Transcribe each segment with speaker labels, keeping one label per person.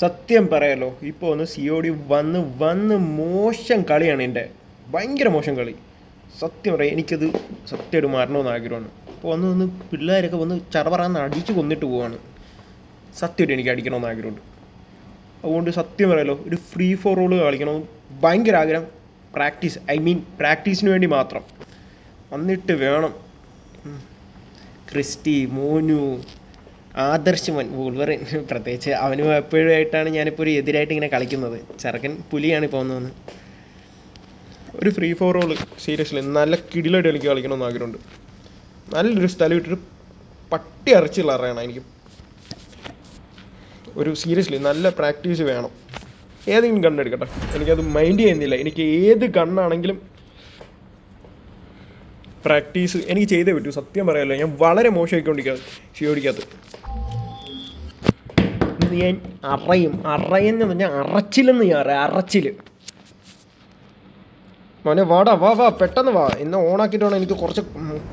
Speaker 1: സത്യം പറയാലോ, ഇപ്പോൾ ഒന്ന് COD വന്ന് മോശം കളിയാണ് എൻ്റെ. ഭയങ്കര മോശം കളി. സത്യം പറയാം, എനിക്കത് സത്യമായിട്ട് മാറണമെന്ന് ആഗ്രഹമാണ്. അപ്പോൾ ഒന്ന് പിള്ളേരൊക്കെ വന്ന് ചറപറാന്ന് അടിച്ച് കൊന്നിട്ട് പോവാണ്. സത്യമായിട്ട് എനിക്ക് അടിക്കണമെന്ന് ആഗ്രഹമുണ്ട്. അതുകൊണ്ട് സത്യം പറയാലോ, ഒരു ഫ്രീ ഫോർ ഓൾ കളിക്കണമെന്ന് ഭയങ്കര ആഗ്രഹം. പ്രാക്ടീസിന് വേണ്ടി മാത്രം. വന്നിട്ട് വേണം ക്രിസ്റ്റി, മോനു, ആദർശ്, വൂൾവറിൻ, പ്രത്യേകിച്ച് അവനും എപ്പോഴുമായിട്ടാണ് ഞാനിപ്പോൾ ഒരു എതിരായിട്ട് ഇങ്ങനെ കളിക്കുന്നത്. ചെറുക്കൻ പുലിയാണ് ഇപ്പോൾ വന്നത്. ഒരു ഫ്രീ ഫോർ ഓൾ സീരിയസ്ലി നല്ല കിടിലായിട്ട് എനിക്ക് കളിക്കണമെന്ന് ആഗ്രഹമുണ്ട്. നല്ലൊരു സ്ഥലം ഇട്ടിട്ട് പട്ടി അരച്ചുള്ള അറിയണം എനിക്ക്. ഒരു സീരിയസ്ലി നല്ല പ്രാക്ടീസ് വേണം. ഏതെങ്കിലും ഗണ്ണെടുക്കട്ടെ, എനിക്കത് മൈൻഡ് ചെയ്യുന്നില്ല. എനിക്ക് ഏത് ഗണ്ണാണെങ്കിലും പ്രാക്ടീസ് എനിക്ക് ചെയ്തേ പറ്റൂ. സത്യം പറയാമല്ലോ, ഞാൻ വളരെ മോശമായിക്കൊണ്ടിരിക്കുക CODക്കകത്ത്. ഞാൻ അറയെന്ന് പറഞ്ഞാൽ അറച്ചിലെന്ന് ഞാൻ അറച്ചില്. മോനെ വാടാ, വാ പെട്ടെന്ന് വാ. ഇന്ന് ഓണാക്കിയിട്ട് വേണം എനിക്ക് കുറച്ച്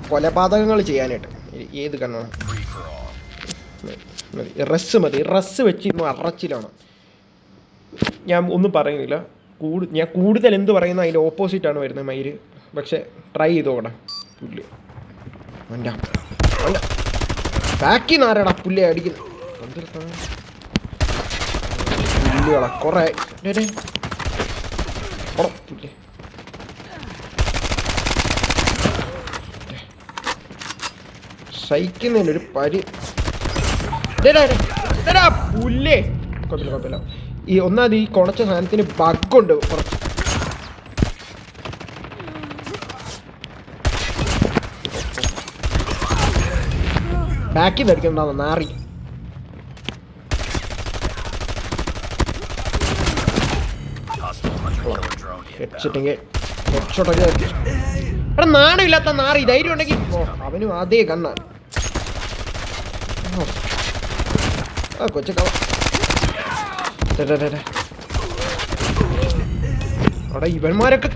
Speaker 1: കൊലപാതകങ്ങൾ ചെയ്യാനായിട്ട്. ഏത് കണ്ണാണ് മതി. റസ് വെച്ച് ഇന്ന് അറച്ചിലാണ്. ഞാൻ ഒന്നും പറയുന്നില്ല. ഞാൻ കൂടുതൽ എന്ത് പറയുന്ന അതിൻ്റെ ഓപ്പോസിറ്റാണ് വരുന്നത് മയില്. പക്ഷെ ട്രൈ ചെയ്ത് നോക്കട്ടെ. പുല്ല് ബാക്കി നാരടാ പുല്ലെ അടിക്കുന്നു. പുല്ലുകളാ കൊറേ പുല്ല്. സഹിക്കുന്നതിന് ഒരു പുല്ലേ. കുഴപ്പമില്ല. ഈ ഒന്നാമത് ഈ കുണച്ച സാധനത്തിന് ബഗ്ഗുണ്ട് കുറച്ച്. ബാക്കിൽ നിന്ന് അടിക്കണ്ടാവുന്ന നാറി. എടാ നാണമില്ലാത്ത നാറി. ധൈര്യം ഉണ്ടെങ്കിൽ അവനും അതേ കണ്ണ കൊച്ചക്കള. അവിടെ ഇവന്മാരൊക്കെ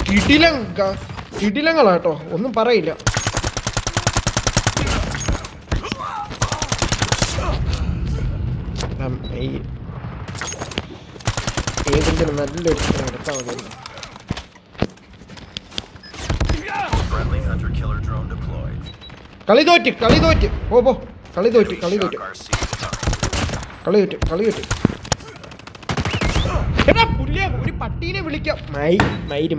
Speaker 1: കിടിലങ്ങളാട്ടോ, ഒന്നും പറയില്ല. ഏതെങ്കിലും നല്ലൊരു എടുത്താൽ മതി. കളി തോറ്റ് പോ കളി തോറ്റ്. എടാ പുല്ലിയ, ഒരു പട്ടീനെ വിളിക്കാം. മയിര്.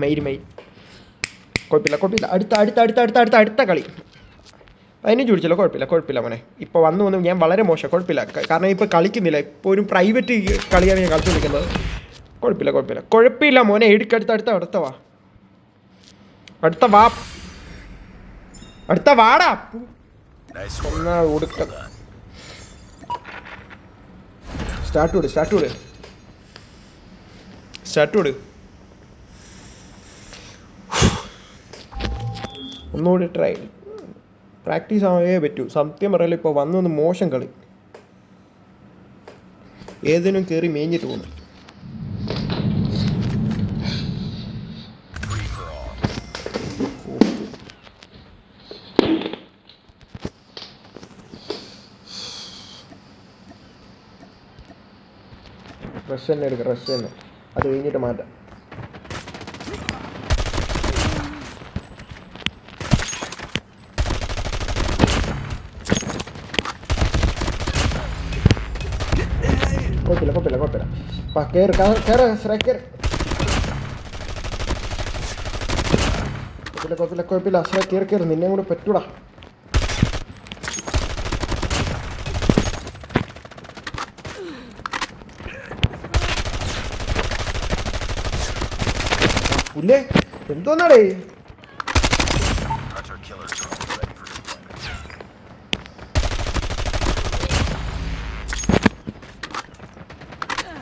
Speaker 1: കുഴപ്പമില്ല. അടുത്ത കളി 15 ചോദിച്ചല്ലോ. കുഴപ്പമില്ല മോനെ. ഇപ്പോൾ വന്നു ഞാൻ വളരെ മോശം. കുഴപ്പമില്ല, കാരണം ഇപ്പോൾ കളിക്കുന്നില്ല. ഇപ്പോൾ ഒരു പ്രൈവറ്റ് കളിയാണ് ഞാൻ കളിച്ചുകൊണ്ടിരിക്കുന്നത്. കുഴപ്പമില്ല മോനെ. അടുത്ത വാടാ. സ്റ്റാർട്ട് വിട്. ഒന്നുകൂടി ട്രൈ. പ്രാക്ടീസ് ആവേ പറ്റൂ. സത്യം പറയല്ലോ, ഇപ്പോൾ വന്നു മോശം കളി. ഏതിനും കയറി മേഞ്ഞിട്ട് പോകുന്നു. റഷ് തന്നെ എടുക്കുക. അത് കഴിഞ്ഞിട്ട് മാറ്റാം. കുഴപ്പമില്ല. കേറ്. നിന്നെ കൂടെ പറ്റൂടാ. പുല്ലേ എന്തോന്നാടേ?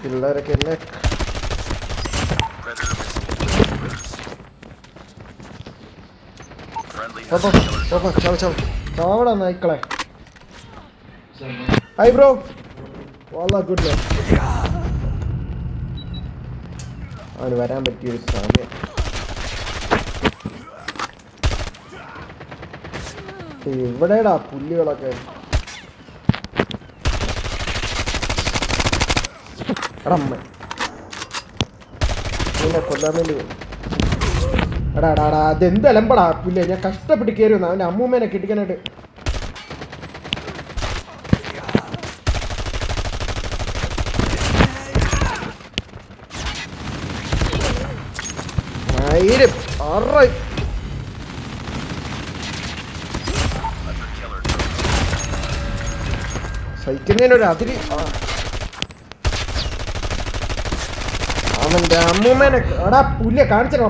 Speaker 1: പിള്ളേരൊക്കെ എന്നെ ചാവടാ നായ്ക്കളെ. Hi bro, good life. അവന് വരാൻ പറ്റിയൊരു സമയം. ഇവിടെടാ പുല്ലുകളൊക്കെ. എടാ അമ്മ നിന്നെ കൊല്ലാൻ വേണ്ടി എടാ എടാ എടാ അതെന്ത് അലമ്പടാ പുല്ലേ. ഞാൻ കഷ്ടപ്പെട്ട് കയറി വന്നു അവൻ്റെ അമ്മൂമ്മേനെ കിട്ടിക്കാനായിട്ട്. സഹിക്കുന്നതിനൊരു അതിരി. അവന്റെ അമ്മൂമ്മേനെ എടാ പുല്ലെ കാണിച്ചോ.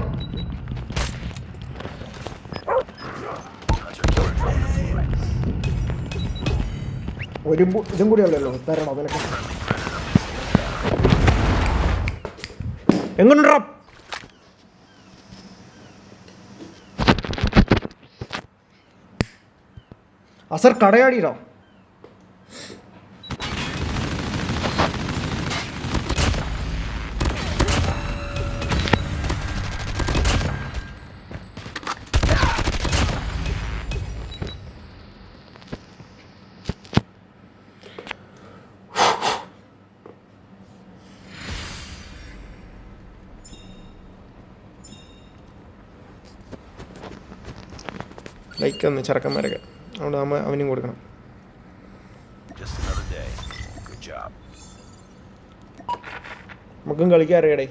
Speaker 1: ഒരു ഇതും കൂടി ഉള്ളല്ലോ തരണോ നിനക്ക്. എങ്ങനെയുണ്ടാ അസർ കടയാടിയിടോ. ലൈക്ക് ഒന്ന് ചെറുക്കന്മാരൊക്കെ അതുകൊണ്ട് അവനും കൊടുക്കണം. നമുക്കും കളിക്കാൻ അറിയടേ.